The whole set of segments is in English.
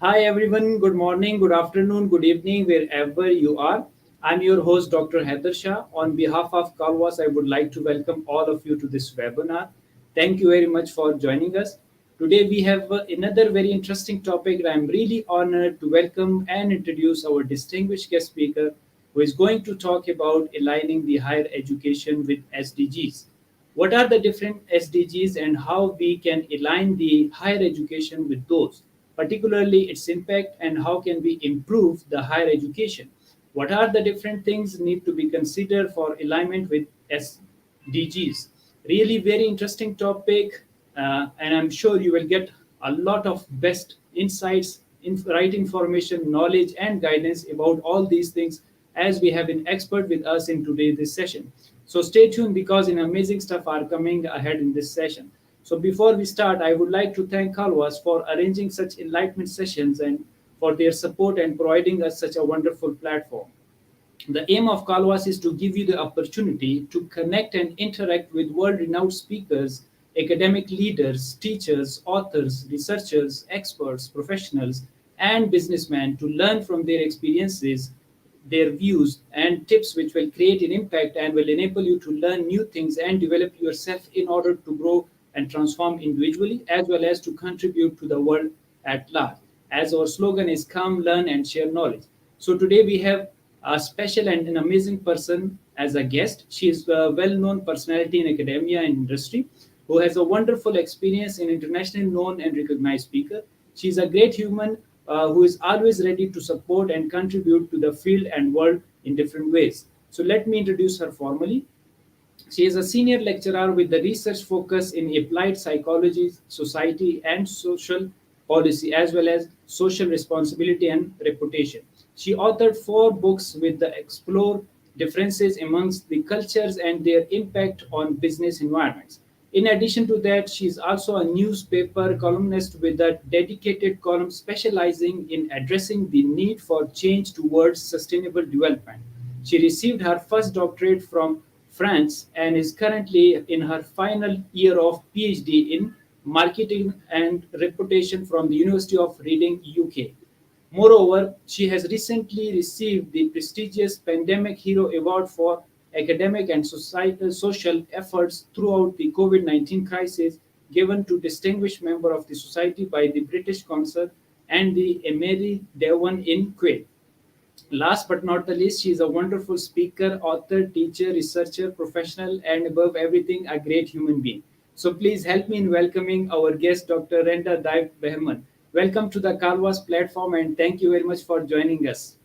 Hi everyone, good morning, good afternoon, good evening, wherever you are. I'm your host, Dr. Haider Shah. On behalf of Kalwas, I would like to welcome all of you to this webinar. Thank you very much for joining us. Today we have another very interesting topic, and I'm really honored to welcome and introduce our distinguished guest speaker who is going to talk about aligning the higher education with SDGs. What are the different SDGs and how we can align the higher education with those, particularly its impact and how can we improve the higher education? What are the different things need to be considered for alignment with SDGs? Really very interesting topic, and I'm sure you will get a lot of best insights, right information, knowledge, and guidance about all these things as we have an expert with us in today's this session. So stay tuned because an amazing stuff are coming ahead in this session. So before we start, I would like to thank Kalwas for arranging such enlightenment sessions and for their support and providing us such a wonderful platform. The aim of Kalwas is to give you the opportunity to connect and interact with world renowned speakers, academic leaders, teachers, authors, researchers, experts, professionals, and businessmen to learn from their experiences, their views, and tips which will create an impact and will enable you to learn new things and develop yourself in order to grow and transform individually as well as to contribute to the world at large. As our slogan is come, learn, and share knowledge. So today we have a special and an amazing person as a guest. She is a well-known personality in academia and industry who has a wonderful experience in internationally known and recognized speaker. She is a great human who is always ready to support and contribute to the field and world in different ways. So let me introduce her formally. She is a senior lecturer with the research focus in applied psychology, society, and social policy, as well as social responsibility and reputation. She authored 4 books with the explore differences amongst the cultures and their impact on business environments. In addition to that, she is also a newspaper columnist with a dedicated column specializing in addressing the need for change towards sustainable development. She received her first doctorate from France and is currently in her final year of PhD in marketing and reputation from the University of Reading, UK. Moreover, she has recently received the prestigious Pandemic Hero Award for academic and societal social efforts throughout the COVID-19 crisis, given to distinguished member of the society by the British Council and the Emery Devon in Kuwait. Last but not the least, she is a wonderful speaker, author, teacher, researcher, professional, and above everything, a great human being. So please help me in welcoming our guest, Dr. Randa Diab-Bahman. Welcome to the Kalwas platform, and thank you very much for joining us.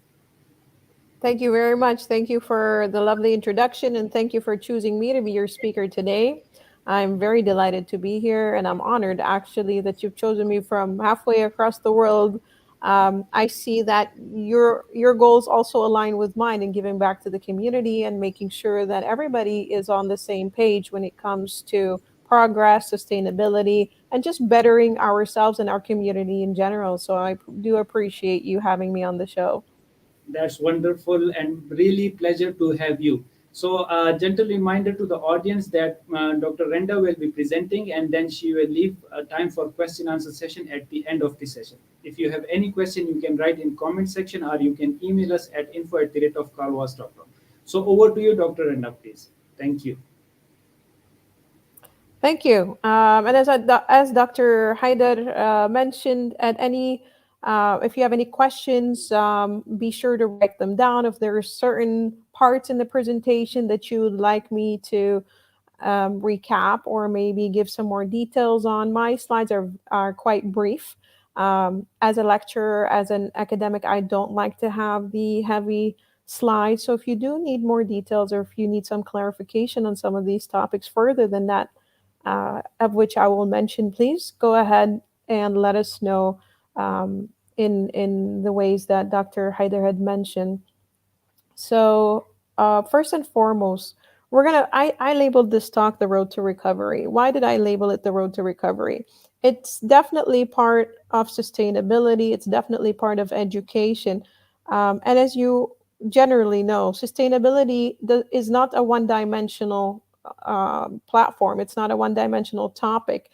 Thank you very much. Thank you for the lovely introduction and thank you for choosing me to be your speaker today. I'm very delighted to be here and I'm honored actually that you've chosen me from halfway across the world. I see that your goals also align with mine in giving back to the community and making sure that everybody is on the same page when it comes to progress, sustainability, and just bettering ourselves and our community in general. So I do appreciate you having me on the show. That's wonderful and really pleasure to have you. So, gentle reminder to the audience that Dr. Renda will be presenting and then she will leave time for question answer session at the end of the session. If you have any question, you can write in comment section or you can email us at info@carwas.com. So, over to you, Dr. Renda, please. Thank you. Thank you. And as Dr. Haider mentioned, if you have any questions, be sure to write them down. If there are certain parts in the presentation that you would like me to recap or maybe give some more details on, my slides are quite brief. As a lecturer, as an academic, I don't like to have the heavy slides. So if you do need more details or if you need some clarification on some of these topics further than that, of which I will mention, please go ahead and let us know in the ways that Dr. Haider had mentioned. So first and foremost, I labeled this talk the road to recovery. Why did I label it the road to recovery? It's definitely part of sustainability. It's definitely part of education. And as you generally know, sustainability is not a one-dimensional platform. It's not a one-dimensional topic.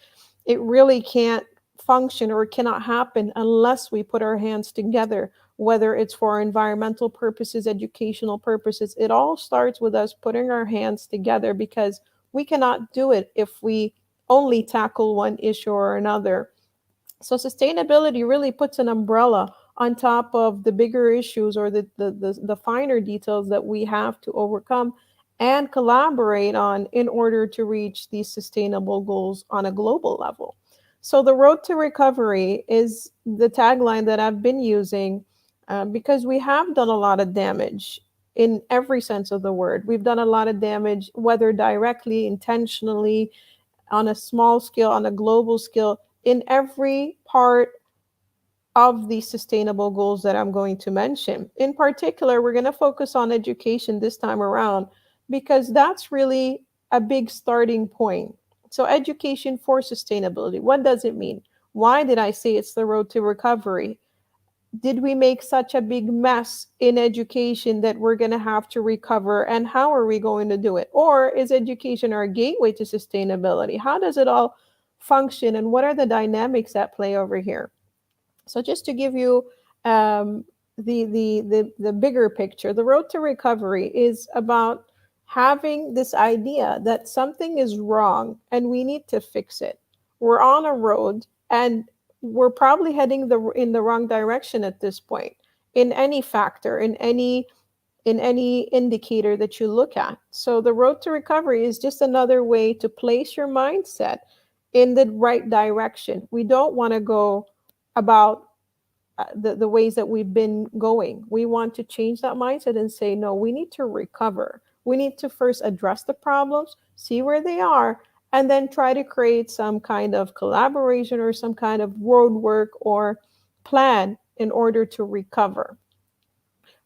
It really can't function or cannot happen unless we put our hands together, whether it's for environmental purposes, educational purposes. It all starts with us putting our hands together, because we cannot do it if we only tackle one issue or another. So sustainability really puts an umbrella on top of the bigger issues, or the finer details that we have to overcome and collaborate on in order to reach these sustainable goals on a global level. So the road to recovery is the tagline that I've been using, because we have done a lot of damage in every sense of the word. We've done a lot of damage, whether directly, intentionally, on a small scale, on a global scale, in every part of the sustainable goals that I'm going to mention. In particular, we're going to focus on education this time around, because that's really a big starting point. So, education for sustainability, what does it mean? Why did I say it's the road to recovery? Did we make such a big mess in education that we're going to have to recover? And how are we going to do it? Or is education our gateway to sustainability? How does it all function? And what are the dynamics at play over here? So, just to give you um, the bigger picture, the road to recovery is about having this idea that something is wrong and we need to fix it. We're on a road, and we're probably heading in the wrong direction at this point, in any factor, in any indicator that you look at. So the road to recovery is just another way to place your mindset in the right direction. We don't want to go about the ways that we've been going. We want to change that mindset and say, no, we need to recover. We need to first address the problems, see where they are, and then try to create some kind of collaboration or some kind of road work or plan in order to recover.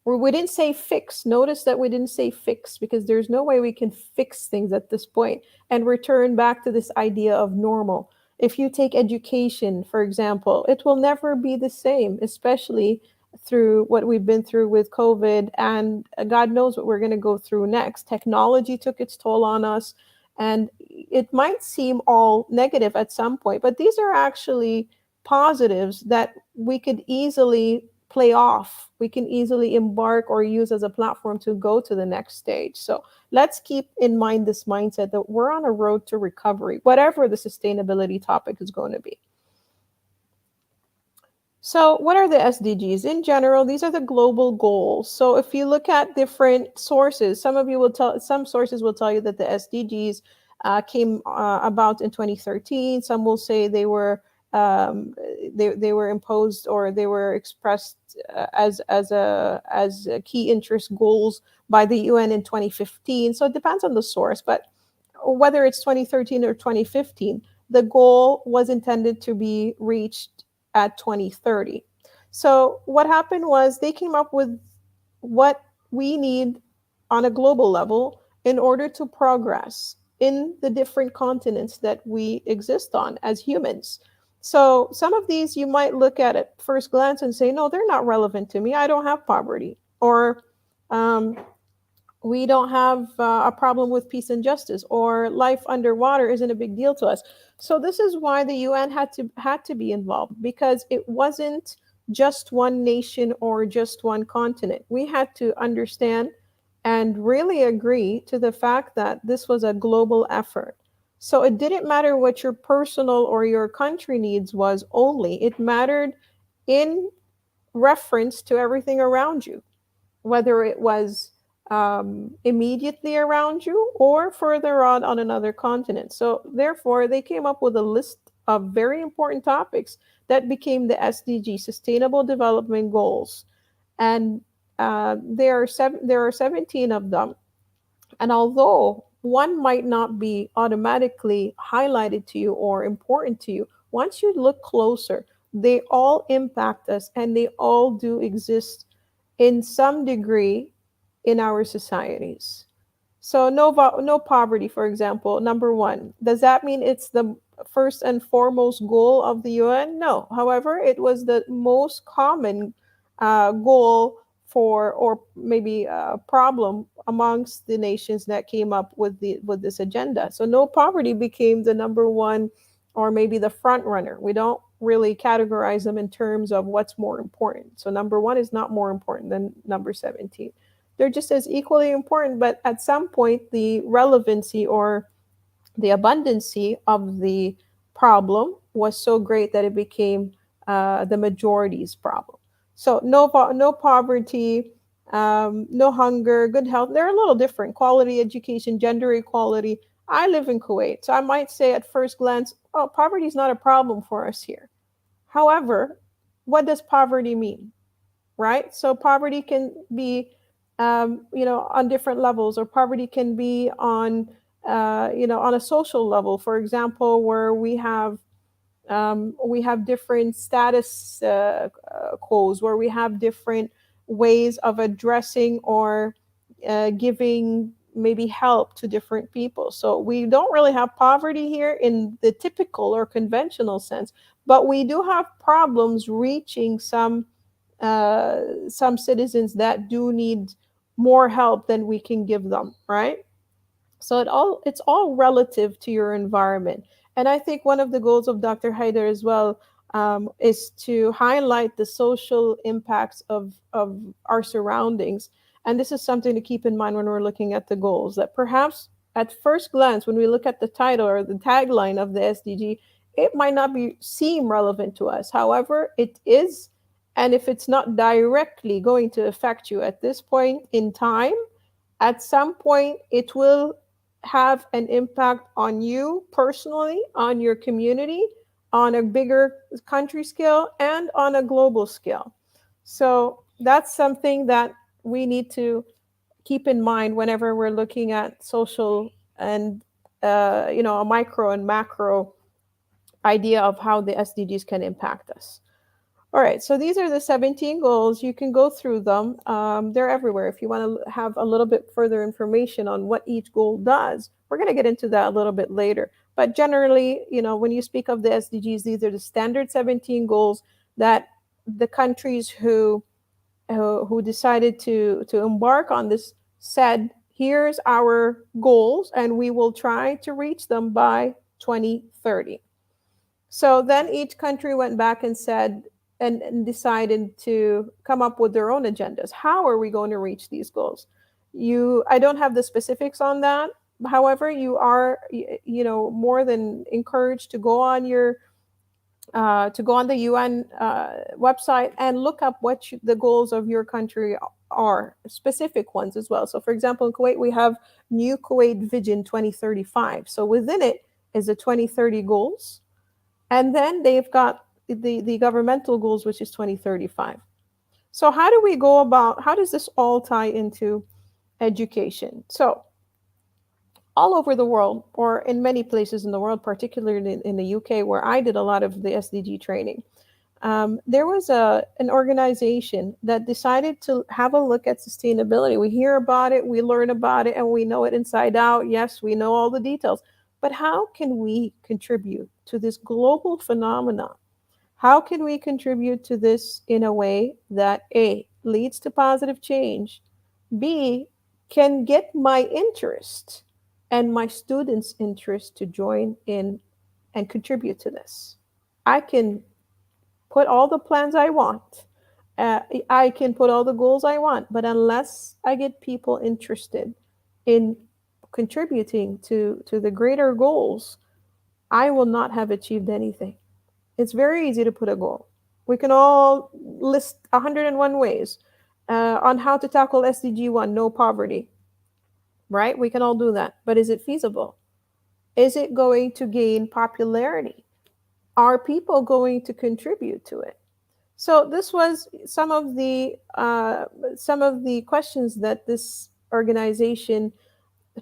We didn't say fix. Notice that we didn't say fix, because there's no way we can fix things at this point and return back to this idea of normal. If you take education, for example, it will never be the same, especially through what we've been through with COVID, and God knows what we're going to go through next. Technology took its toll on us, and it might seem all negative at some point, but these are actually positives that we could easily play off. We can easily embark or use as a platform to go to the next stage. So let's keep in mind this mindset that we're on a road to recovery, whatever the sustainability topic is going to be. So, what are the SDGs? In general, these are the global goals. So, if you look at different sources, some sources will tell you that the SDGs came about in 2013. Some will say um, they were imposed, or they were expressed as key interest goals by the UN in 2015. So it depends on the source, but whether it's 2013 or 2015, the goal was intended to be reached at 2030. So what happened was they came up with what we need on a global level in order to progress in the different continents that we exist on as humans. So some of these you might look at first glance and say, no, they're not relevant to me. I don't have poverty. Or um, we don't have a problem with peace and justice, or life underwater isn't a big deal to us. So this is why the UN had to be involved, because it wasn't just one nation or just one continent. We had to understand and really agree to the fact that this was a global effort. So it didn't matter what your personal or your country needs was only. It mattered in reference to everything around you, whether it was immediately around you or further on another continent. So, therefore, they came up with a list of very important topics that became the SDG, Sustainable Development Goals. And there are 17 of them. And although one might not be automatically highlighted to you or important to you, once you look closer, they all impact us, and they all do exist in some degree in our societies. So no poverty, for example, number one. Does that mean it's the first and foremost goal of the UN? No. However, it was the most common goal for, or maybe a problem amongst the nations that came up with this agenda. So no poverty became the number one, or maybe the front runner. We don't really categorize them in terms of what's more important. So number one is not more important than number 17. They're just as equally important, but at some point, the relevancy or the abundancy of the problem was so great that it became the majority's problem. So no poverty, no hunger, good health. They're a little different. Quality education, gender equality. I live in Kuwait, so I might say at first glance, oh, poverty is not a problem for us here. However, what does poverty mean? Right? So poverty can be, on different levels, or poverty can be on, on a social level. For example, where we have different status quos, where we have different ways of addressing or giving maybe help to different people. So we don't really have poverty here in the typical or conventional sense, but we do have problems reaching some citizens that do need more help than we can give them, right? So it's all relative to your environment. And I think one of the goals of Dr. Haider as well, is to highlight the social impacts of our surroundings. And this is something to keep in mind when we're looking at the goals, that perhaps at first glance, when we look at the title or the tagline of the SDG, it might not seem relevant to us. However, it is. And if it's not directly going to affect you at this point in time, at some point it will have an impact on you personally, on your community, on a bigger country scale, and on a global scale. So that's something that we need to keep in mind whenever we're looking at social and a micro and macro idea of how the SDGs can impact us. All right, so these are the 17 goals. You can go through them. They're everywhere. If you want to have a little bit further information on what each goal does, we're going to get into that a little bit later. But generally, when you speak of the SDGs, these are the standard 17 goals that the countries who decided to embark on this said, here's our goals, and we will try to reach them by 2030. So then each country went back and said, and decided to come up with their own agendas. How are we going to reach these goals? I don't have the specifics on that. However, you are, more than encouraged to go on the UN website and look up what the goals of your country are, specific ones as well. So, for example, in Kuwait, we have New Kuwait Vision 2035. So within it is the 2030 goals. And then they've got the governmental goals, which is 2035. So how does this all tie into education? So all over the world, or in many places in the world, particularly in the UK, where I did a lot of the SDG training, there was an organization that decided to have a look at sustainability. We hear about it, we learn about it, and we know it inside out. Yes, we know all the details. But how can we contribute to this global phenomenon? How can we contribute to this in a way that A, leads to positive change, B, can get my interest and my students' interest to join in and contribute to this? I can put all the plans I want. I can put all the goals I want, but unless I get people interested in contributing to the greater goals, I will not have achieved anything. It's very easy to put a goal. We can all list 101 ways on how to tackle SDG 1, no poverty, right? We can all do that. But is it feasible? Is it going to gain popularity? Are people going to contribute to it? So this was some of the questions that this organization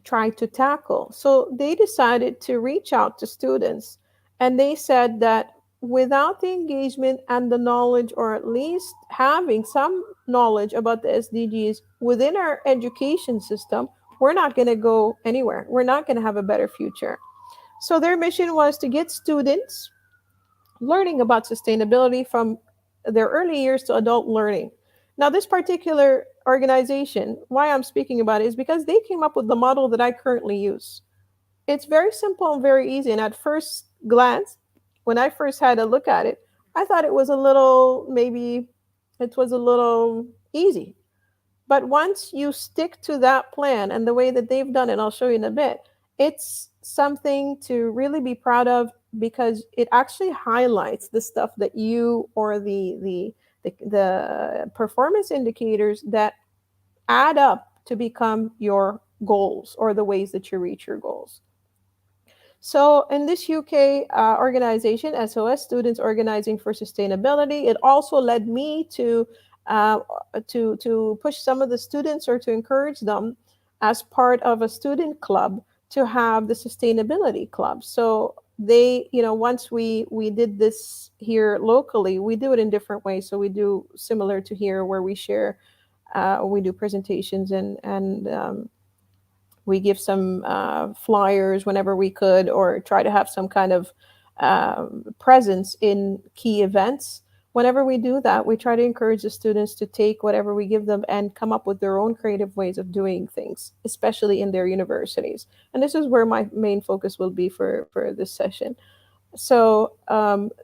tried to tackle. So they decided to reach out to students, and they said that without the engagement and the knowledge, or at least having some knowledge about the SDGs within our education system, we're not going to go anywhere. We're not going to have a better future. So their mission was to get students learning about sustainability from their early years to adult learning. Now, this particular organization, why I'm speaking about it, is because they came up with the model that I currently use. It's very simple and very easy. And at first glance, when I first had a look at it, I thought it was a little, maybe it was a little easy. But once you stick to that plan and the way that they've done it, I'll show you in a bit, it's something to really be proud of because it actually highlights the stuff that you or the performance indicators that add up to become your goals or the ways that you reach your goals. So, in this UK organization, SOS, Students Organizing for Sustainability, it also led me uh, to push some of the students or to encourage them as part of a student club to have the sustainability club. So they, once we did this here locally, we do it in different ways. So we do similar to here, where we share, we do presentations and we give some flyers whenever we could, or try to have some kind of presence in key events. Whenever we do that, we try to encourage the students to take whatever we give them and come up with their own creative ways of doing things, especially in their universities. And this is where my main focus will be for this session. So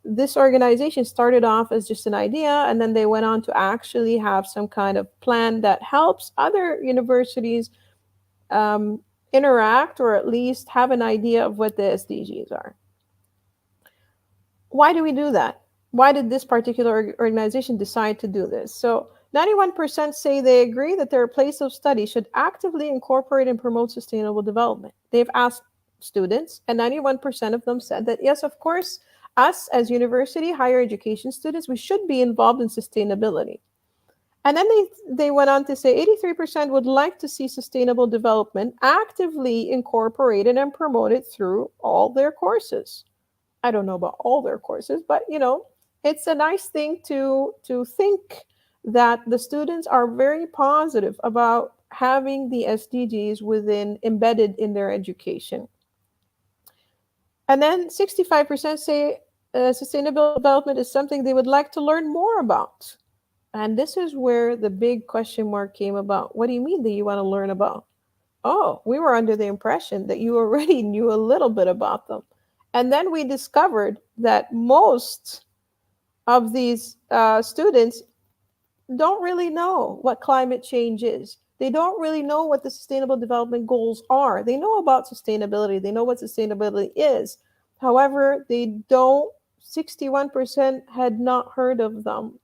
this organization started off as just an idea, and then they went on to actually have some kind of plan that helps other universities um, interact, or at least have an idea of what the SDGs are. Why do we do that? Why did this particular organization decide to do this? So 91% say they agree that their place of study should actively incorporate and promote sustainable development. They've asked students, and 91% of them said that, yes, of course, us as university higher education students, we should be involved in sustainability. And then they went on to say 83% would like to see sustainable development actively incorporated and promoted through all their courses. I don't know about all their courses, but it's a nice thing to think that the students are very positive about having the SDGs embedded in their education. And then 65% say sustainable development is something they would like to learn more about. And this is where the big question mark came about. What do you mean that you want to learn about? Oh, we were under the impression that you already knew a little bit about them. And then we discovered that most of these students don't really know what climate change is. They don't really know what the sustainable development goals are. They know about sustainability, they know what sustainability is. However, 61% had not heard of them,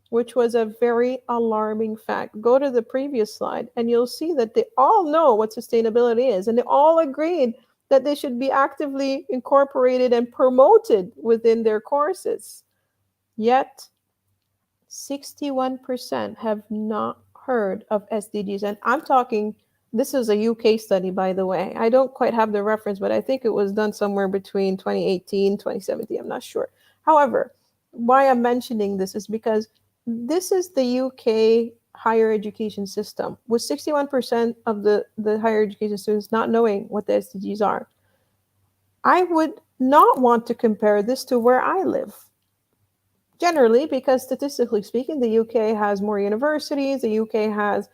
which was a very alarming fact. Go to the previous slide and you'll see that they all know what sustainability is, and they all agreed that they should be actively incorporated and promoted within their courses. Yet 61% have not heard of SDGs. And I'm talking, this is a UK study, by the way. I don't quite have the reference, but I think it was done somewhere between 2018, 2017. I'm not sure. However, why I'm mentioning this is because this is the UK higher education system, with 61% of the higher education students not knowing what the SDGs are. I would not want to compare this to where I live. Generally, because statistically speaking, the UK has more universities, the UK has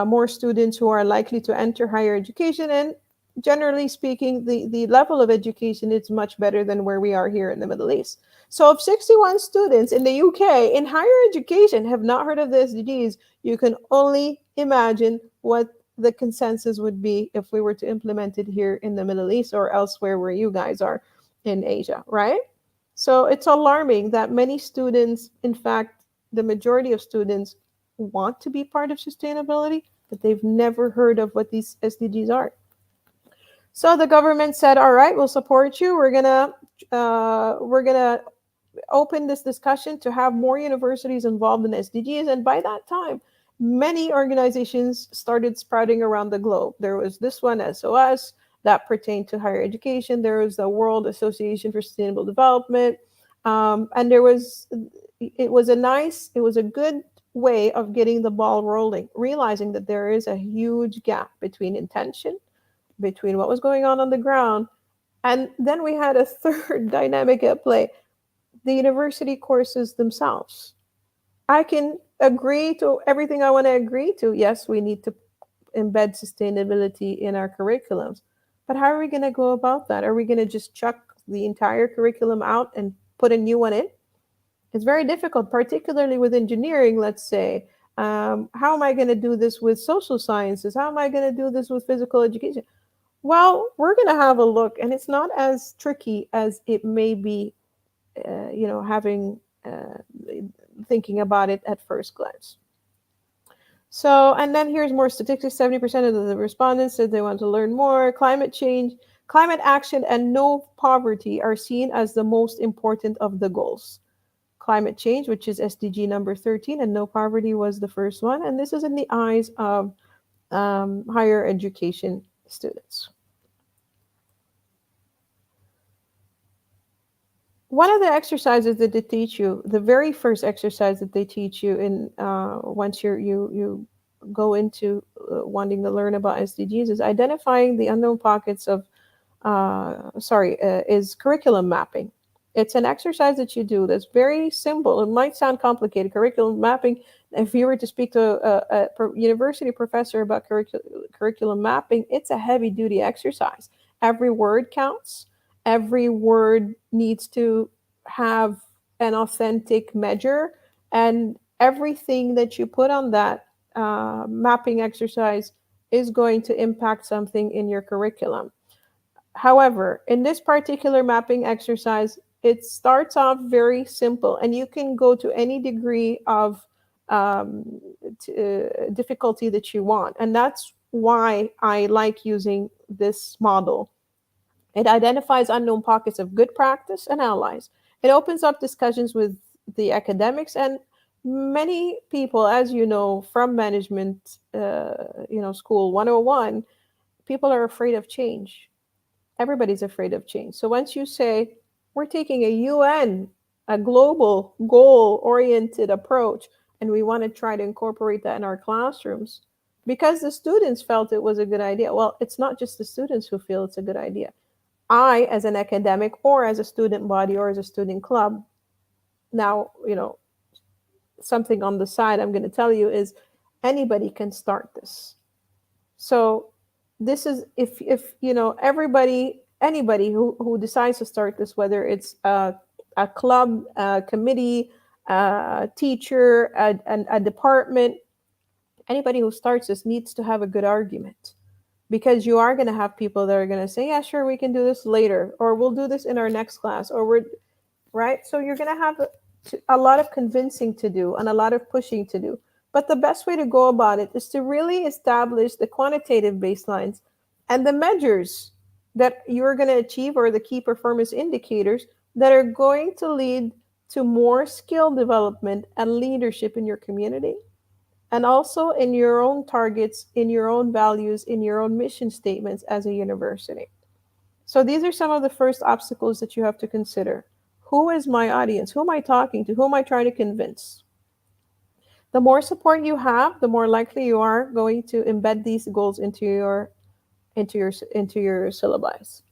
more students who are likely to enter higher education, and generally speaking, the level of education is much better than where we are here in the Middle East. So if 61 students in the UK in higher education have not heard of the SDGs, you can only imagine what the consensus would be if we were to implement it here in the Middle East or elsewhere where you guys are in Asia, right? So it's alarming that many students, in fact, the majority of students want to be part of sustainability, but they've never heard of what these SDGs are. So the government said, all right, we'll support you. We're gonna open this discussion to have more universities involved in SDGs. And by that time, many organizations started sprouting around the globe. There was this one, SOS, that pertained to higher education. There was the World Association for Sustainable Development. And it was a good way of getting the ball rolling, realizing that there is a huge gap between intention, between what was going on the ground. And then we had a third dynamic at play, the university courses themselves. I can agree to everything I want to agree to. Yes, we need to embed sustainability in our curriculums. But how are we going to go about that? Are we going to just chuck the entire curriculum out and put a new one in? It's very difficult, particularly with engineering, let's say. How am I going to do this with social sciences? How am I going to do this with physical education? Well, we're going to have a look, and it's not as tricky as it may be, having thinking about it at first glance. So, and then here's more statistics. 70% of the respondents said they want to learn more. Climate change, climate action, and no poverty are seen as the most important of the goals. Climate change, which is SDG number 13, and no poverty was the first one. And this is in the eyes of higher education students. One of the exercises that they teach you, the very first exercise that they teach you in once you go into wanting to learn about SDGs, is identifying the unknown pockets of is curriculum mapping. It's an exercise that you do that's very simple. It might sound complicated. Curriculum mapping, if you were to speak to a university professor about curriculum mapping, it's a heavy duty exercise. Every word counts. Every word needs to have an authentic measure, and everything that you put on that mapping exercise is going to impact something in your curriculum. However, in this particular mapping exercise, it starts off very simple, and you can go to any degree of difficulty that you want. And that's why I like using this model. It identifies unknown pockets of good practice and allies. It opens up discussions with the academics, and many people, as you know, from management, school 101, people are afraid of change. Everybody's afraid of change. So once you say, we're taking a global goal oriented approach, and we want to try to incorporate that in our classrooms because the students felt it was a good idea. Well, it's not just the students who feel it's a good idea. I, as an academic or as a student body or as a student club, now, something on the side I'm going to tell you is anybody can start this. So this is if anybody who decides to start this, whether it's a club, a committee, a teacher, a department, anybody who starts this needs to have a good argument, because you are going to have people that are going to say, yeah, sure, we can do this later, or we'll do this in our next class, or we're right. So you're going to have a lot of convincing to do and a lot of pushing to do. But the best way to go about it is to really establish the quantitative baselines and the measures that you're going to achieve, or the key performance indicators that are going to lead to more skill development and leadership in your community, and also in your own targets, in your own values, in your own mission statements as a university. So these are some of the first obstacles that you have to consider. Who is my audience? Who am I talking to? Who am I trying to convince? The more support you have, the more likely you are going to embed these goals into your syllabi.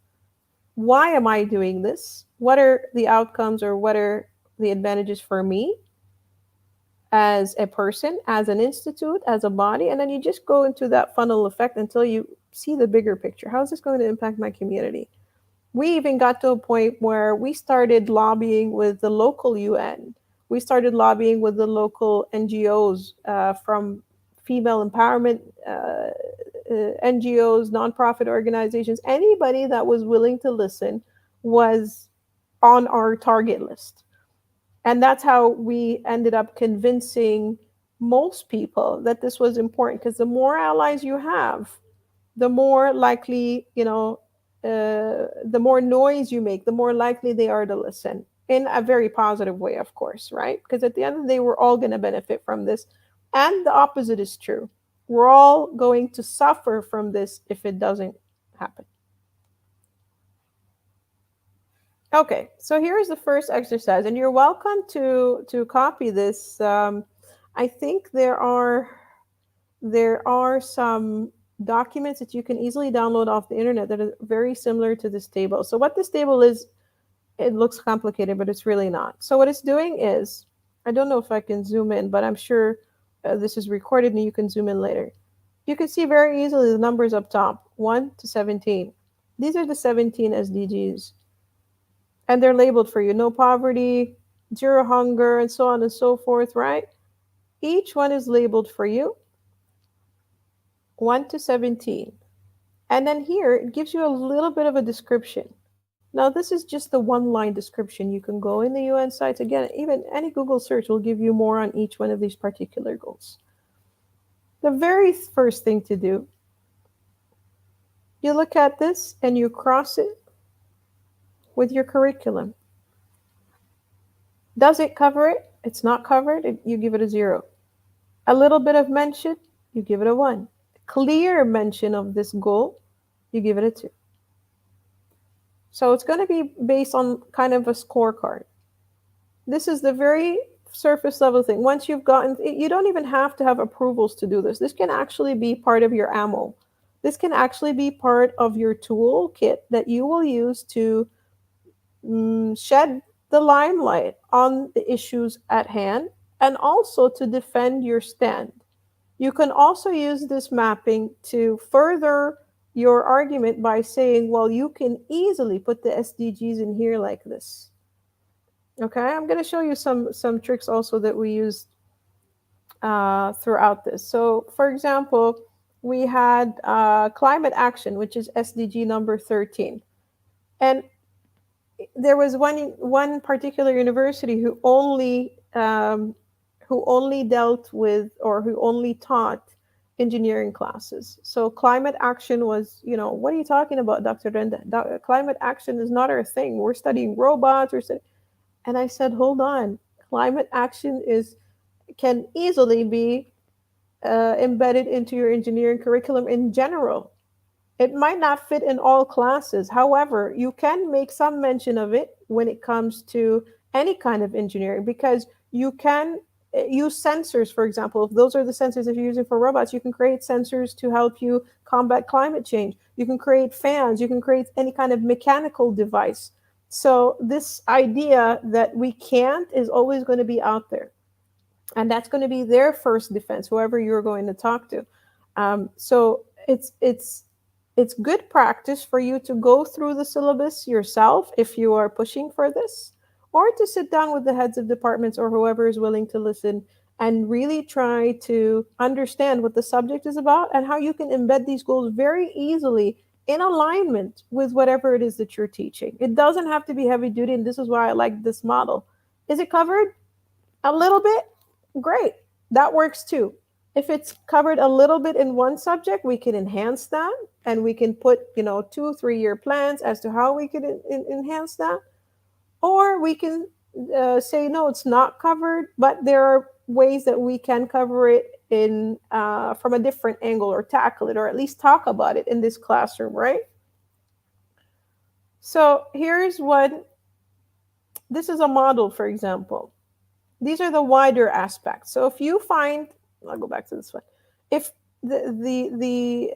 Why am I doing this? What are the outcomes, or what are the advantages for me as a person, as an institute, as a body? And then you just go into that funnel effect until you see the bigger picture. How is this going to impact my community? We even got to a point where we started lobbying with the local UN. We started lobbying with the local NGOs, from female empowerment NGOs, nonprofit organizations. Anybody that was willing to listen was on our target list. And that's how we ended up convincing most people that this was important, because the more allies you have, the more likely, the more noise you make, the more likely they are to listen, in a very positive way, of course, right? Because at the end of the day, we're all going to benefit from this. And the opposite is true. We're all going to suffer from this if it doesn't happen. Okay, so here's the first exercise, and you're welcome to copy this. I think there are some documents that you can easily download off the internet that are very similar to this table. So what this table is, it looks complicated, but it's really not. So what it's doing is, I don't know if I can zoom in, but I'm sure this is recorded and you can zoom in later. You can see very easily the numbers up top, 1 to 17. These are the 17 SDGs. And they're labeled for you. No poverty, zero hunger, and so on and so forth, right? Each one is labeled for you, 1 to 17. And then here, it gives you a little bit of a description. Now, this is just the one line description. You can go in the UN sites. Again, even any Google search will give you more on each one of these particular goals. The very first thing to do, you look at this and you cross it with your curriculum. Does it cover it? It's not covered, you give it a 0. A little bit of mention, you give it a 1. Clear mention of this goal, you give it a 2. So it's going to be based on kind of a scorecard. This is the very surface level thing. Once you've gotten, you don't even have to have approvals to do this. This can actually be part of your ammo. This can actually be part of your toolkit that you will use to shed the limelight on the issues at hand and also to defend your stand. You can also use this mapping to further your argument by saying, well, you can easily put the SDGs in here like this. Okay, I'm going to show you some tricks also that we used throughout this. So, for example, we had climate action, which is SDG number 13. And there was one particular university who only dealt with, or who only taught engineering classes. So climate action was, what are you talking about, Dr. Randa? Climate action is not our thing. We're studying robots. And I said, hold on. Climate action can easily be embedded into your engineering curriculum in general. It might not fit in all classes. However, you can make some mention of it when it comes to any kind of engineering, because you can use sensors, for example. If those are the sensors that you're using for robots, you can create sensors to help you combat climate change. You can create fans. You can create any kind of mechanical device. So this idea that we can't is always going to be out there. And that's going to be their first defense, whoever you're going to talk to. So it's good practice for you to go through the syllabus yourself if you are pushing for this, or to sit down with the heads of departments or whoever is willing to listen and really try to understand what the subject is about and how you can embed these goals very easily in alignment with whatever it is that you're teaching. It doesn't have to be heavy duty, and this is why I like this model. Is it covered a little bit? Great. That works too. If it's covered a little bit in one subject, we can enhance that, and we can put 2-3 year plans as to how we can enhance that. Or we can say, no, it's not covered, but there are ways that we can cover it in from a different angle, or tackle it, or at least talk about it in this classroom, right? So this is a model, for example. These are the wider aspects. So if you find, I'll go back to this one. If the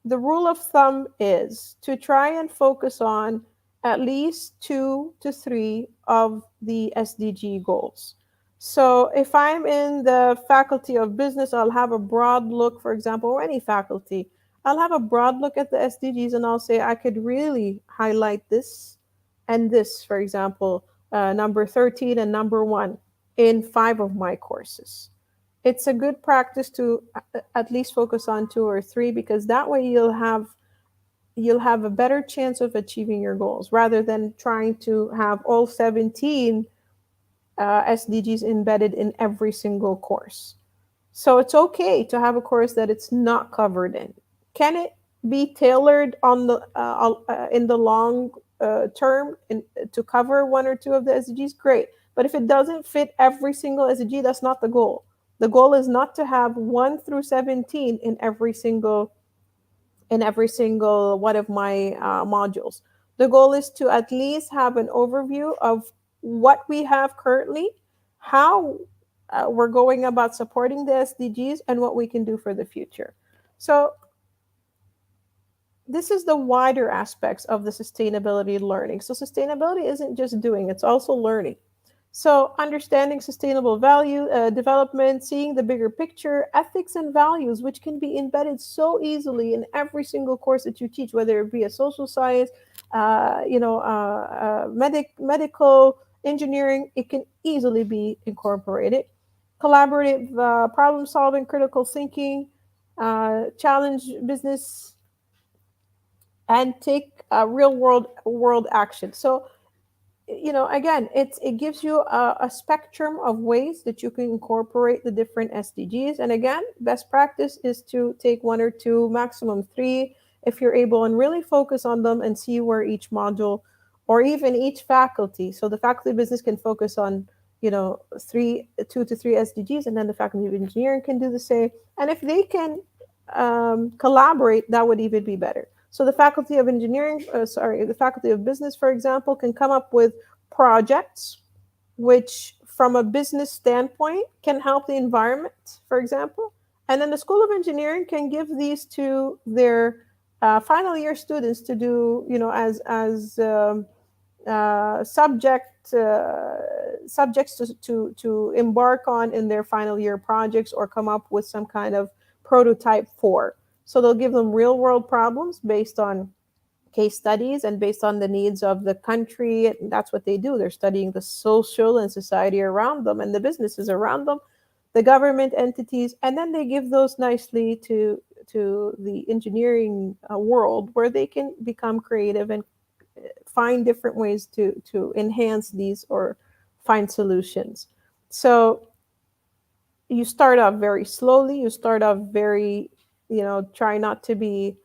rule of thumb is to try and focus on at least 2 to 3 of the SDG goals. So if I'm in the faculty of business, I'll have a broad look, for example, or any faculty. I'll have a broad look at the SDGs, and I'll say I could really highlight this and this, for example, number 13 and number 1 in 5 of my courses. It's a good practice to at least focus on 2 or 3, because that way you'll have a better chance of achieving your goals, rather than trying to have all 17 SDGs embedded in every single course. So it's okay to have a course that it's not covered in. Can it be tailored on the in the long term to cover 1 or 2 of the SDGs? Great. But if it doesn't fit every single SDG, that's not the goal. The goal is not to have 1 through 17 in every single one of my modules. The goal is to at least have an overview of what we have currently, how we're going about supporting the SDGs, and what we can do for the future. So this is the wider aspects of the sustainability learning. So sustainability isn't just doing, it's also learning. So understanding sustainable value development, seeing the bigger picture, ethics and values, which can be embedded so easily in every single course that you teach, whether it be a social science, medical, Engineering, it can easily be incorporated. Collaborative problem solving, critical thinking, challenge business, and take real world action. So again, it gives you a spectrum of ways that you can incorporate the different SDGs. And again, best practice is to take one or two, maximum three, if you're able, and really focus on them and see where each module or even each faculty. So the faculty of business can focus on two to three SDGs, and then the faculty of engineering can do the same. And if they can collaborate, that would even be better. So the faculty of engineering, the faculty of business, for example, can come up with projects which, from a business standpoint, can help the environment, for example. And then the School of Engineering can give these to their final year students to do, as subjects to embark on in their final year projects, or come up with some kind of prototype for. So they'll give them real world problems based on case studies and based on the needs of the country. And that's what they do. They're studying the social and society around them and the businesses around them, the government entities, and then they give those nicely to the engineering world, where they can become creative and find different ways to enhance these or find solutions. So you start off very slowly. You start off very, try not to get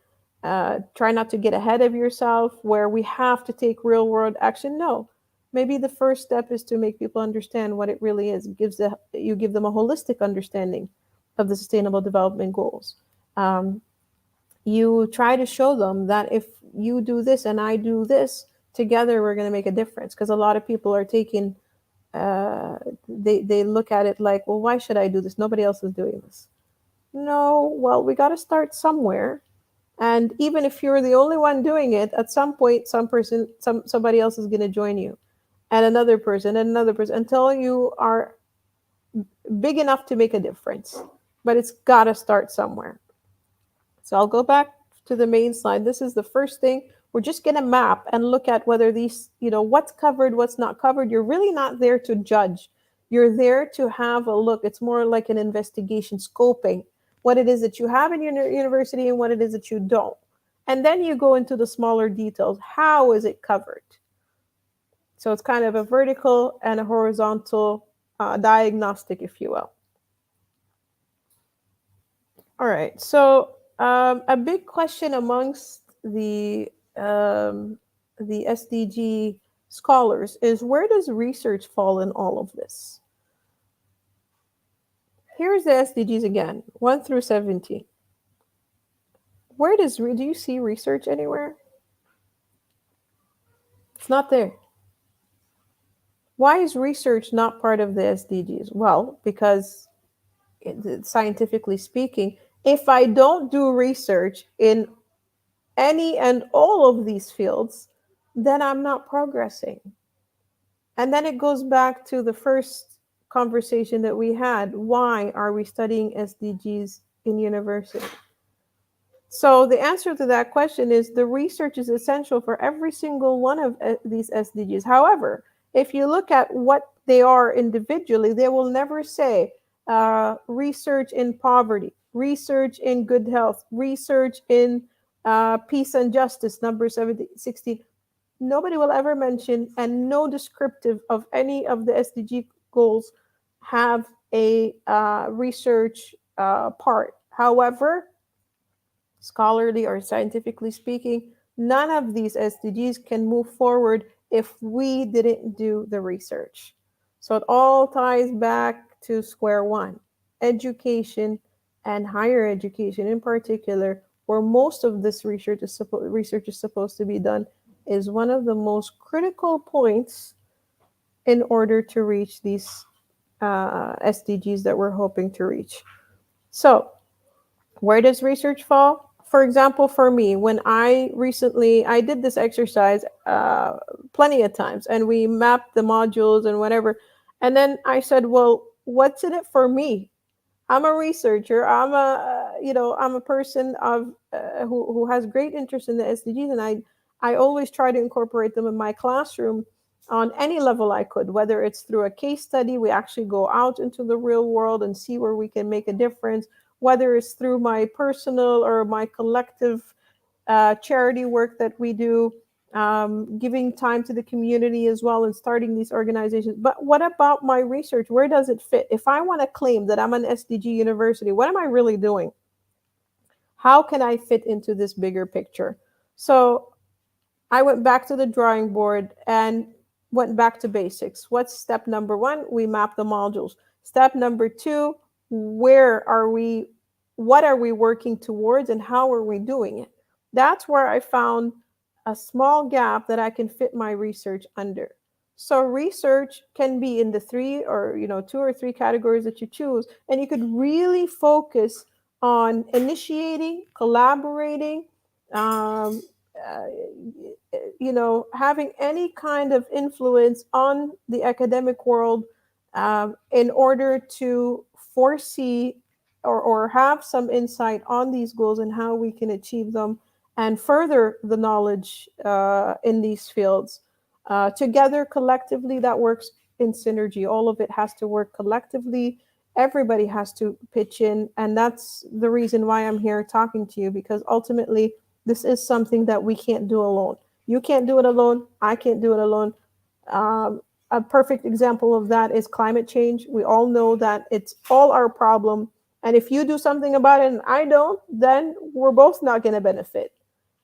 ahead of yourself where we have to take real world action. No, maybe the first step is to make people understand what it really is. You give them a holistic understanding of the sustainable development goals. Um, you try to show them that if you do this and I do this together, we're going to make a difference. Because a lot of people are taking, they look at it like, well, why should I do this? Nobody else is doing this. No, well, we got to start somewhere. And even if you're the only one doing it, at some point, somebody else is going to join you, and another person, until you are big enough to make a difference. But it's got to start somewhere. So I'll go back to the main slide. This is the first thing. We're just going to map and look at whether these, what's covered, what's not covered. You're really not there to judge. You're there to have a look. It's more like an investigation, scoping what it is that you have in your university and what it is that you don't. And then you go into the smaller details. How is it covered? So it's kind of a vertical and a horizontal diagnostic, if you will. All right. So a big question amongst the SDG scholars is, where does research fall in all of this? Here's the SDGs again, 1 through 17. Do you see research anywhere? It's not there. Why is research not part of the SDGs? Well, because scientifically speaking, if I don't do research in any and all of these fields, then I'm not progressing. And then it goes back to the first conversation that we had. Why are we studying SDGs in university? So the answer to that question is, the research is essential for every single one of these SDGs. However, if you look at what they are individually, they will never say research in poverty, research in good health, research in peace and justice, number 16. Nobody will ever mention, and no descriptive of any of the SDG goals have a research part. However, scholarly or scientifically speaking, none of these SDGs can move forward if we didn't do the research. So it all ties back to square one. Education, and higher education in particular, where most of this research is supposed to be done, is one of the most critical points in order to reach these SDGs that we're hoping to reach. So where does research fall? For example, for me, when I did this exercise plenty of times, and we mapped the modules and whatever. And then I said, well, what's in it for me? I'm a researcher. I'm a person who has great interest in the SDGs, and I always try to incorporate them in my classroom. on any level I could, whether it's through a case study, we actually go out into the real world and see where we can make a difference, whether it's through my personal or my collective charity work that we do, giving time to the community as well and starting these organizations. But what about my research? Where does it fit? If I want to claim that I'm an SDG university, what am I really doing? How can I fit into this bigger picture? So I went back to the drawing board and went back to basics. What's step number one? We map the modules. Step number two, where are we? What are we working towards and how are we doing it? That's where I found a small gap that I can fit my research under. So research can be in the three or two or three categories that you choose, and you could really focus on initiating, collaborating, um, uh, having any kind of influence on the academic world, in order to foresee or have some insight on these goals and how we can achieve them and further the knowledge in these fields. Together, collectively, that works in synergy. All of it has to work collectively. Everybody has to pitch in. And that's the reason why I'm here talking to you, because ultimately, this is something that we can't do alone. You can't do it alone. I can't do it alone. Um, a perfect example of that is climate change. We all know that it's all our problem. And if you do something about it and I don't, then we're both not going to benefit.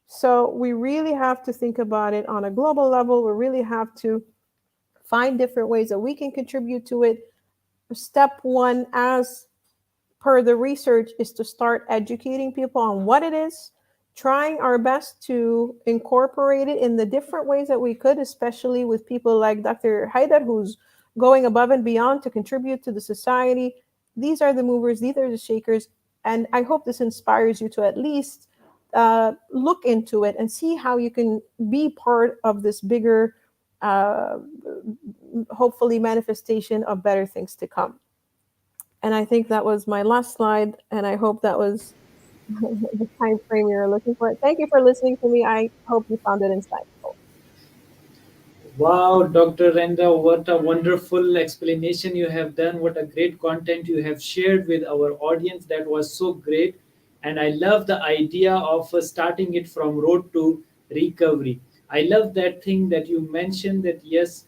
So we really have to think about it on a global level. We really have to find different ways that we can contribute to it. Step one, as per the research, is to start educating people on what it is, trying our best to incorporate it in the different ways that we could, especially with people like Dr. Haider, who's going above and beyond to contribute to the society. These are the movers, these are the shakers. And I hope this inspires you to at least look into it and see how you can be part of this bigger, uh, hopefully, manifestation of better things to come. And I think that was my last slide, and I hope that was the time frame you were looking for. Thank you for listening to me. I hope you found it insightful. Wow, Dr. Randa, what a wonderful explanation you have done. What a great content you have shared with our audience. That was so great. And I love the idea of starting it from road to recovery. I love that thing that you mentioned, that yes,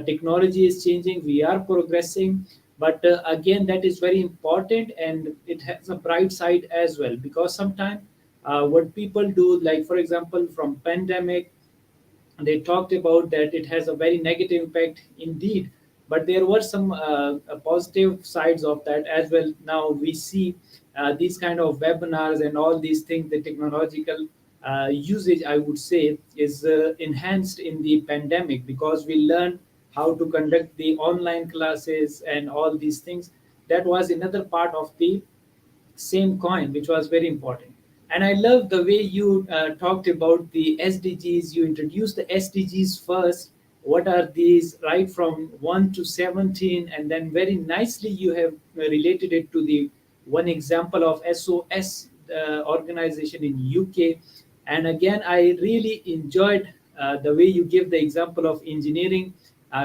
technology is changing, we are progressing. But again, that is very important, and it has a bright side as well, because sometimes what people do, like for example, from pandemic, they talked about that it has a very negative impact indeed, but there were some positive sides of that as well. Now we see these kind of webinars and all these things, the technological usage, I would say, is enhanced in the pandemic, because we learned how to conduct the online classes and all these things. That was another part of the same coin, which was very important. And I love the way you talked about the SDGs. You introduced the SDGs first. What are these, right from 1 to 17? And then very nicely you have related it to the one example of SOS organization in UK. And again, I really enjoyed the way you give the example of engineering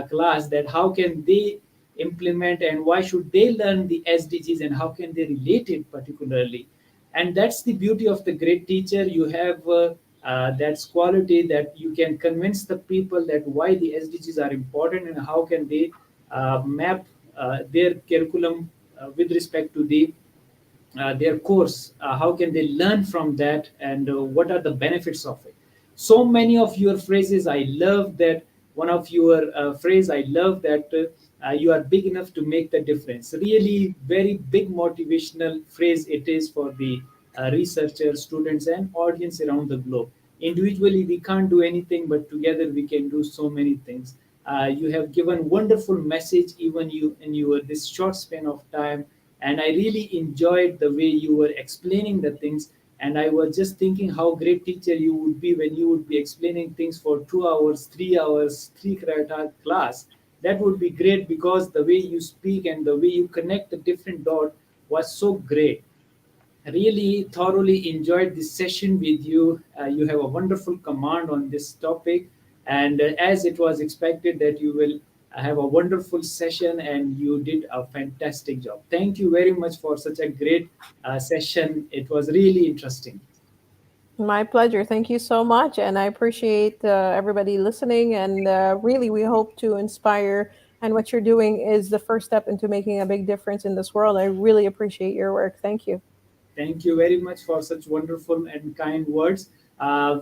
class, that how can they implement and why should they learn the SDGs and how can they relate it particularly. And that's the beauty of the great teacher. You have that quality that you can convince the people that why the SDGs are important and how can they map their curriculum with respect to their course. How can they learn from that, and what are the benefits of it? So many of your phrases, I love that. One of your phrase, I love that you are big enough to make the difference. Really, very big motivational phrase it is for the researchers, students, and audience around the globe. Individually, we can't do anything, but together we can do so many things. You have given wonderful message, even you in your this short span of time, and I really enjoyed the way you were explaining the things. And I was just thinking how great teacher you would be when you would be explaining things for 2 hours, 3 hours, 3 credit class. That would be great, because the way you speak and the way you connect the different dot was so great. Really thoroughly enjoyed this session with you. You have a wonderful command on this topic. And as it was expected that you will have a wonderful session, and you did a fantastic job. Thank you very much for such a great session. It was really interesting. My pleasure. Thank you so much. And I appreciate everybody listening. And really, we hope to inspire. And what you're doing is the first step into making a big difference in this world. I really appreciate your work. Thank you. Thank you very much for such wonderful and kind words.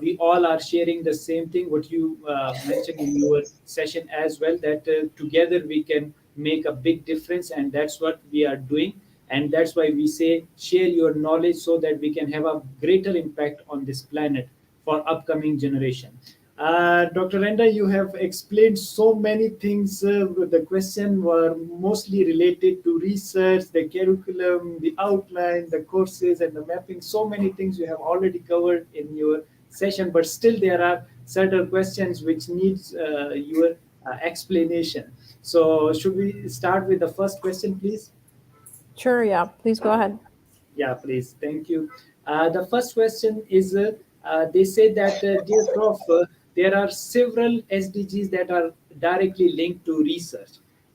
We all are sharing the same thing, what you mentioned in your session as well, that together we can make a big difference, and that's what we are doing. And that's why we say share your knowledge so that we can have a greater impact on this planet for upcoming generation. Dr. Randa, you have explained so many things. The question were mostly related to research, the curriculum, the outline, the courses, and the mapping. So many things you have already covered in your session, but still there are certain questions which needs your explanation. So, should we start with the first question, please? Sure. Yeah. Please go ahead. Yeah, please. Thank you. The first question is they say that, dear Prof, there are several SDGs that are directly linked to research.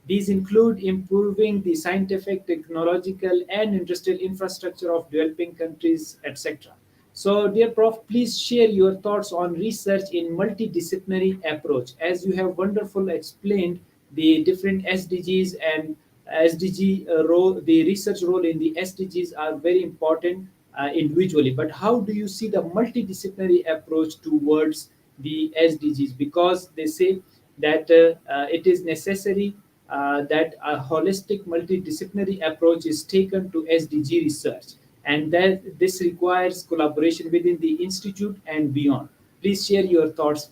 These include improving the scientific, technological, and industrial infrastructure of developing countries, etc. So, dear Prof, please share your thoughts on research in multidisciplinary approach. As you have wonderful explained the different SDGs and SDG role, the research role in the SDGs are very important individually. But how do you see the multidisciplinary approach towards the SDGs? Because they say that it is necessary that a holistic multidisciplinary approach is taken to SDG research, and that this requires collaboration within the institute and beyond. Please share your thoughts.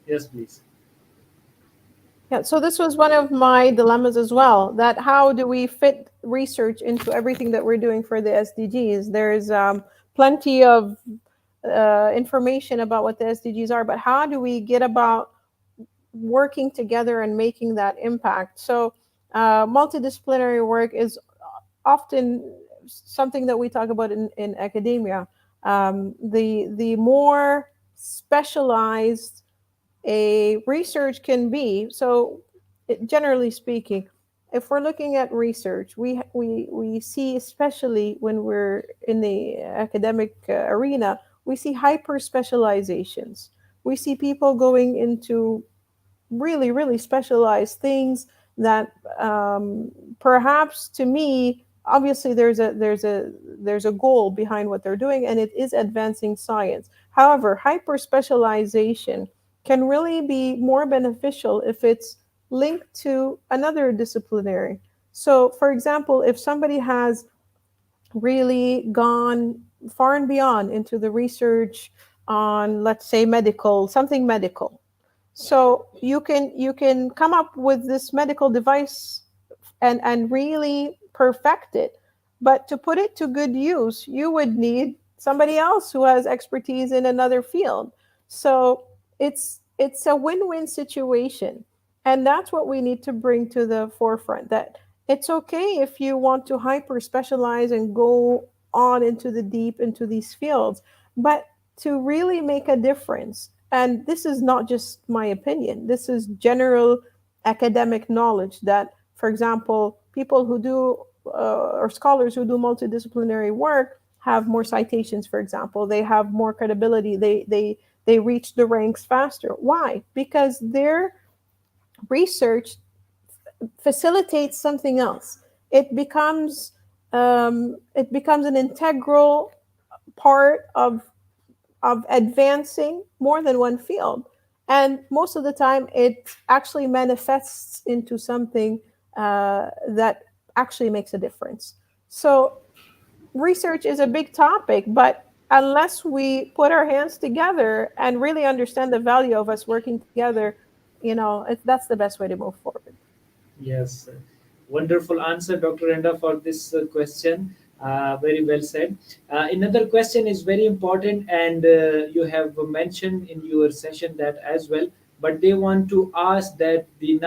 Yes, please. Yeah, so this was one of my dilemmas as well. That how do we fit research into everything that we're doing for the SDGs? There's plenty of information about what the SDGs are, but how do we get about working together and making that impact? So, multidisciplinary work is often something that we talk about in academia. The more specialized a research can be, so generally speaking, if we're looking at research, we see, especially when we're in the academic arena, we see hyper specializations. We see people going into really really specialized things that perhaps to me, obviously there's a goal behind what they're doing, and it is advancing science. However, hyper specialization can really be more beneficial if it's linked to another disciplinary. So for example, if somebody has really gone far and beyond into the research on, let's say, medical, something medical, so you can come up with this medical device and really perfect it. But to put it to good use, you would need somebody else who has expertise in another field. So it's a win-win situation. And that's what we need to bring to the forefront, that it's okay if you want to hyper specialize and go on into the deep into these fields, but to really make a difference. And this is not just my opinion, this is general academic knowledge, that for example, people who do or scholars who do multidisciplinary work have more citations. For example, they have more credibility. They reach the ranks faster. Why? Because their research facilitates something else. It becomes an integral part of advancing more than one field. And most of the time, it actually manifests into something that actually makes a difference. So, research is a big topic, but unless we put our hands together and really understand the value of us working together, that's the best way to move forward. Yes, wonderful answer, Dr. Renda, for this question. Very well said. Another question is very important, and you have mentioned in your session that as well. But they want to ask that the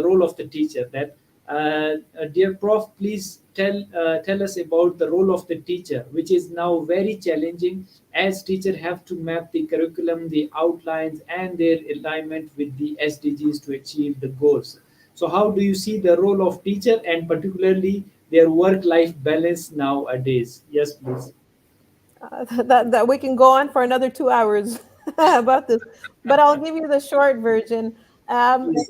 role of the teacher. That Dear Prof, please tell us about the role of the teacher, which is now very challenging as teachers have to map the curriculum, the outlines, and their alignment with the SDGs to achieve the goals. So, how do you see the role of teacher and particularly their work-life balance nowadays? Yes, please. That we can go on for another 2 hours about this, but I'll give you the short version. Please.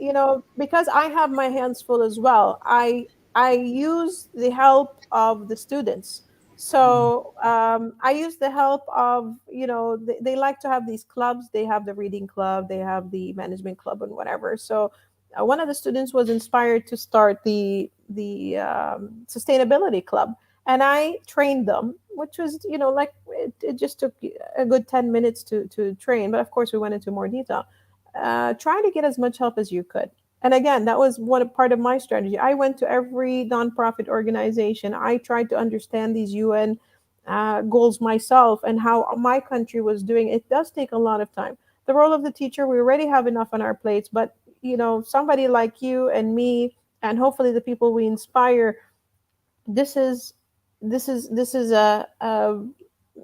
Because I have my hands full as well, I use the help of the students. So I use the help of, they like to have these clubs. They have the reading club, they have the management club, and whatever. So one of the students was inspired to start the sustainability club, and I trained them, which was, like, it just took a good 10 minutes to train. But of course, we went into more detail. Try to get as much help as you could. And again, that was one part of my strategy. I went to every nonprofit organization. I tried to understand these UN goals myself and how my country was doing. It does take a lot of time. The role of the teacher, we already have enough on our plates, but somebody like you and me, and hopefully the people we inspire, this is this is a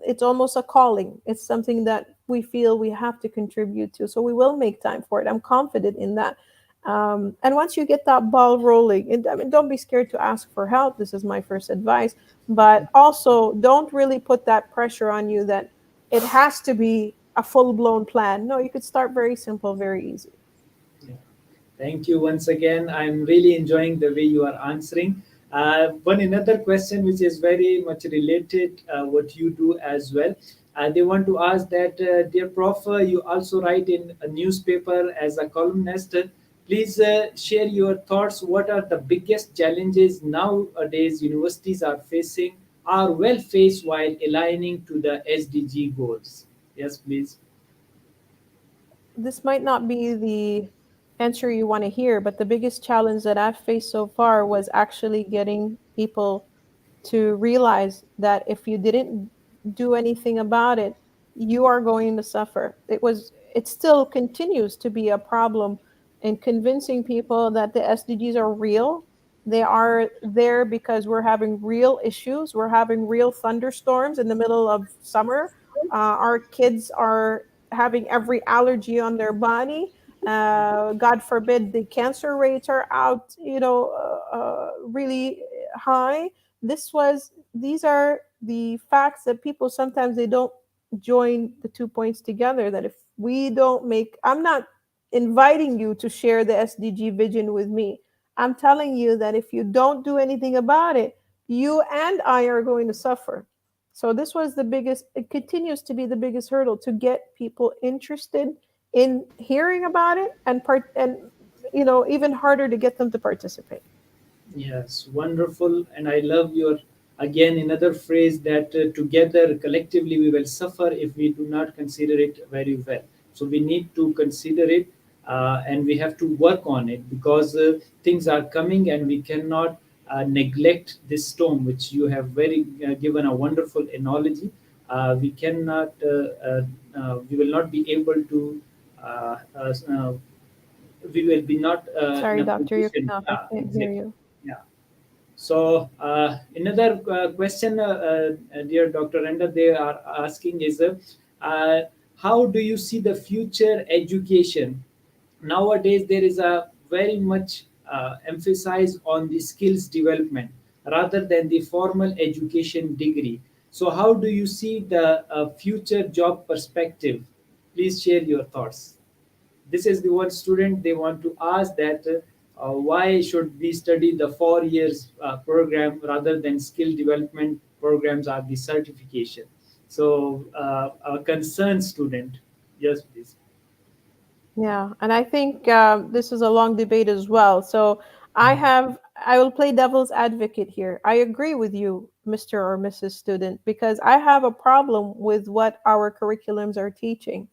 it's almost a calling. It's something that we feel we have to contribute to, so we will make time for it. I'm confident in that. And once you get that ball rolling, and I mean, don't be scared to ask for help. This is my first advice. But also, don't really put that pressure on you that it has to be a full-blown plan. No, you could start very simple, very easy. Yeah. Thank you once again. I'm really enjoying the way you are answering. One another question which is very much related what you do as well. They want to ask that, dear Prof, you also write in a newspaper as a columnist. Please share your thoughts. What are the biggest challenges nowadays universities are facing, are well faced while aligning to the SDG goals? Yes, please. This might not be the answer you want to hear, but the biggest challenge that I've faced so far was actually getting people to realize that if you didn't do anything about it, you are going to suffer. It still continues to be a problem in convincing people that the SDGs are real. They are there because we're having real issues. We're having real thunderstorms in the middle of summer. Our kids are having every allergy on their body. God forbid the cancer rates are out, really high. These are the facts that people sometimes they don't join the 2 points together. That if we don't make, I'm not inviting you to share the SDG vision with me. I'm telling you that if you don't do anything about it, you and I are going to suffer. So this was the biggest, it continues to be the biggest hurdle to get people interested in hearing about it, and even harder to get them to participate. Yes, wonderful. And I love your, again, another phrase that together, collectively, we will suffer if we do not consider it very well. So we need to consider it and we have to work on it because things are coming and we cannot neglect this storm, which you have very given a wonderful analogy. We cannot, we will not be able to uh, uh, uh, we will be not in Sorry, a doctor, you're position. cut off. I Yeah, can't hear exactly. you. Yeah. So another question, dear Dr. Randa, they are asking is, uh, how do you see the future education? Nowadays, there is a very much emphasis on the skills development rather than the formal education degree. So, how do you see the future job perspective? Please share your thoughts. This is the one student they want to ask that why should we study the 4 years program rather than skill development programs or the certification. So a concerned student. Yes, please. Yeah, and I think this is a long debate as well. So I will play devil's advocate here. I agree with you, Mr. or Mrs. Student, because I have a problem with what our curriculums are teaching.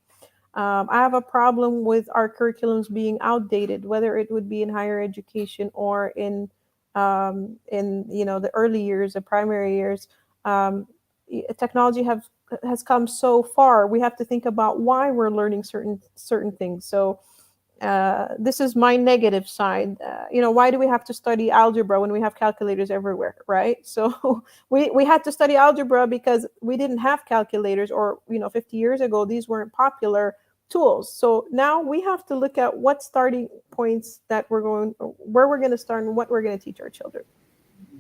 I have a problem with our curriculums being outdated, whether it would be in higher education or in the early years, the primary years. Technology has come so far. We have to think about why we're learning certain things. So This is my negative side. Why do we have to study algebra when we have calculators everywhere, right? So we had to study algebra because we didn't have calculators, or 50 years ago these weren't popular tools. So now we have to look at what starting points that where we're going to start and what we're going to teach our children.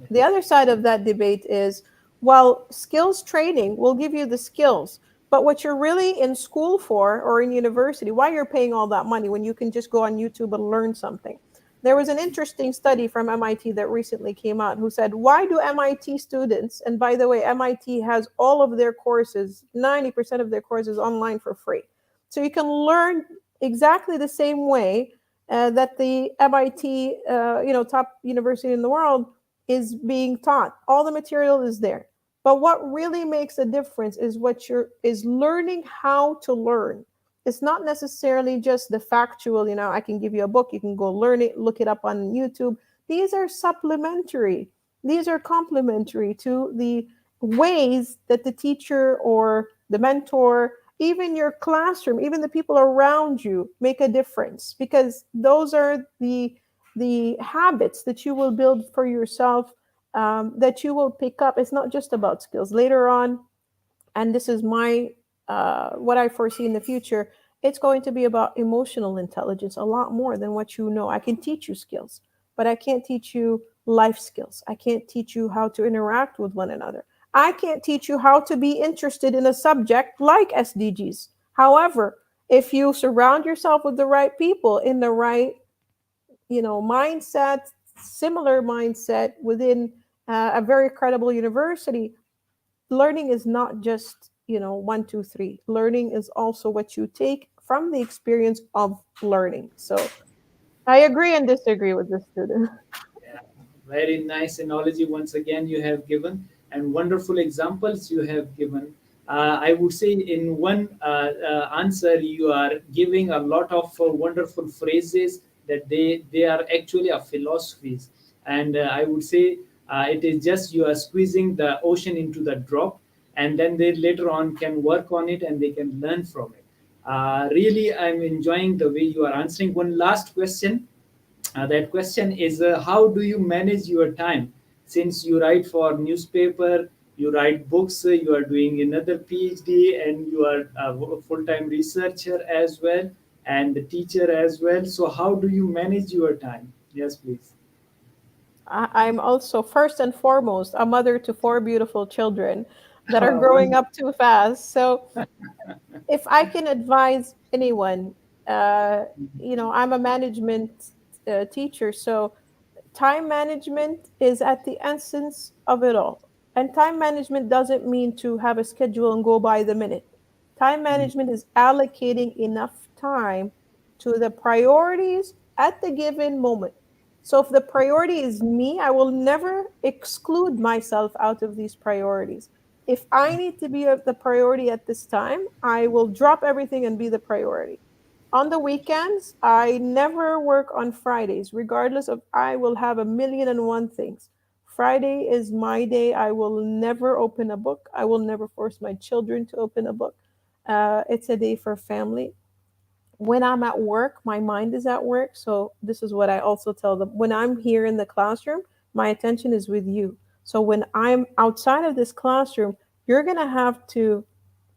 The other side of that debate is, well, skills training will give you the skills, but what you're really in school for, or in university, why you're paying all that money when you can just go on YouTube and learn something? There was an interesting study from MIT that recently came out who said, why do MIT students, and by the way, MIT has all of their courses, 90% of their courses online for free. So you can learn exactly the same way that the MIT, top university in the world, is being taught. All the material is there. But what really makes a difference is learning how to learn. It's not necessarily just the factual, I can give you a book, you can go learn it, look it up on YouTube. These are supplementary. These are complementary to the ways that the teacher or the mentor, even your classroom, even the people around you make a difference, because those are the habits that you will build for yourself, that you will pick up. It's not just about skills later on, and this is my what I foresee in the future. It's going to be about emotional intelligence a lot more than what you know. I can teach you skills, but I can't teach you life skills. I can't teach you how to interact with one another. I can't teach you how to be interested in a subject like SDGs. However, if you surround yourself with the right people in the right mindset, similar mindset within a very credible university, learning is not just 1, 2, 3. Learning is also what you take from the experience of learning. So I agree and disagree with the student. Yeah, very nice analogy once again you have given, and wonderful examples you have given. I would say in one answer you are giving a lot of wonderful phrases that they are actually a philosophies, and I would say it is just you are squeezing the ocean into the drop, and then they later on can work on it and they can learn from it. Really, I'm enjoying the way you are answering. One last question, that question is, how do you manage your time, since you write for newspaper, you write books, you are doing another PhD, and you are a full-time researcher as well, and a teacher as well. So how do you manage your time? Yes, please. I'm also, first and foremost, a mother to 4 beautiful children that are growing Wonderful. up too fast. So if I can advise anyone, uh, I'm a management teacher. So time management is at the essence of it all. And time management doesn't mean to have a schedule and go by the minute. Time management is allocating enough time to the priorities at the given moment. So if the priority is me, I will never exclude myself out of these priorities. If I need to be the priority at this time, I will drop everything and be the priority. On the weekends, I never work on Fridays, regardless of I will have a million and one things. Friday is my day. I will never open a book. I will never force my children to open a book. It's a day for family. When I'm at work, my mind is at work. So this is what I also tell them. When I'm here in the classroom, my attention is with you. So when I'm outside of this classroom, you're going to have to,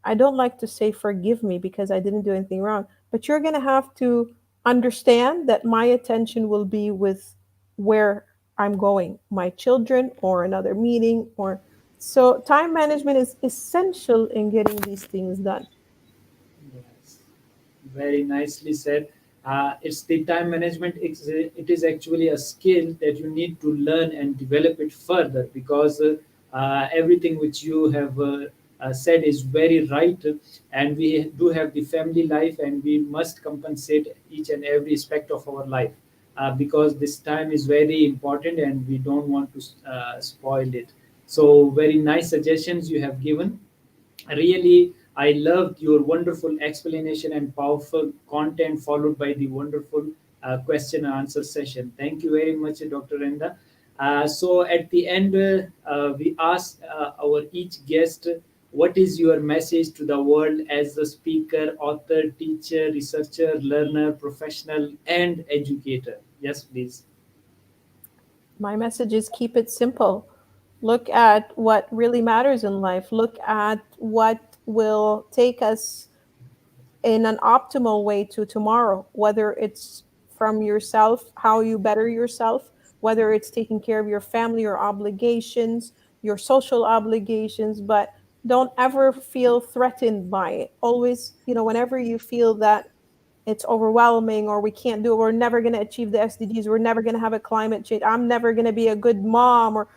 I don't like to say forgive me because I didn't do anything wrong, but you're going to have to understand that my attention will be with where I'm going, my children or another meeting, or so time management is essential in getting these things done. Yes, very nicely said. It's the time management. It is actually a skill that you need to learn and develop it further, because everything which you have said is very right. And we do have the family life, and we must compensate each and every aspect of our life, because this time is very important and we don't want to spoil it. So, very nice suggestions you have given. Really, I loved your wonderful explanation and powerful content, followed by the wonderful question and answer session. Thank you very much, Dr. Randa. So at the end, we ask our each guest What is your message to the world as a speaker, author, teacher, researcher, learner, professional, and educator? Yes, please. My message is keep it simple. Look at what really matters in life. Look at what will take us in an optimal way to tomorrow, whether it's from yourself, how you better yourself, whether it's taking care of your family or obligations, your social obligations, but don't ever feel threatened by it. Always, whenever you feel that it's overwhelming or we can't do it, we're never going to achieve the SDGs, we're never going to have a climate change, I'm never going to be a good mom, or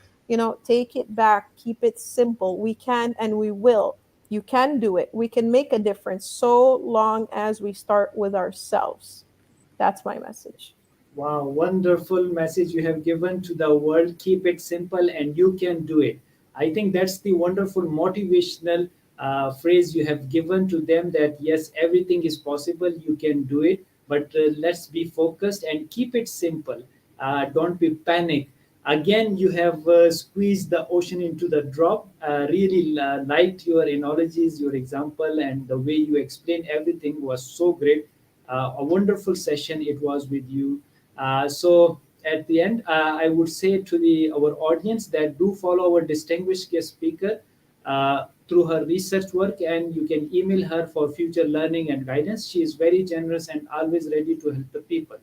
take it back, keep it simple. We can and we will. You can do it. We can make a difference so long as we start with ourselves. That's my message. Wow, wonderful message you have given to the world. Keep it simple and you can do it. I think that's the wonderful motivational phrase you have given to them, that yes, everything is possible, you can do it, but let's be focused and keep it simple. Don't be panic. Again, you have squeezed the ocean into the drop. Really liked your analogies, your example, and the way you explained everything was so great. A wonderful session it was with you. So at the end, I would say to the our audience that do follow our distinguished guest speaker through her research work, and you can email her for future learning and guidance. She is very generous and always ready to help the people.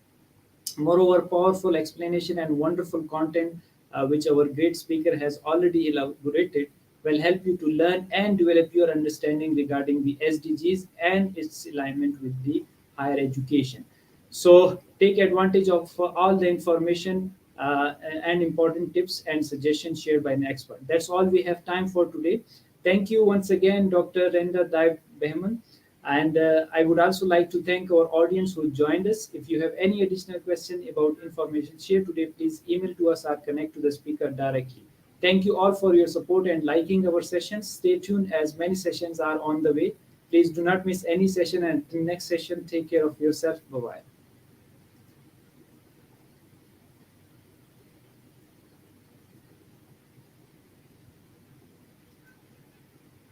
Moreover, powerful explanation and wonderful content, which our great speaker has already elaborated, will help you to learn and develop your understanding regarding the SDGs and its alignment with the higher education. So, take advantage of all the information and important tips and suggestions shared by an expert. That's all we have time for today. Thank you once again, Dr. Randa Diab-Bahman. And I would also like to thank our audience who joined us. If you have any additional question about information shared today, please email to us or connect to the speaker directly. Thank you all for your support and liking our sessions. Stay tuned as many sessions are on the way. Please do not miss any session, and the next session, take care of yourself. Bye bye.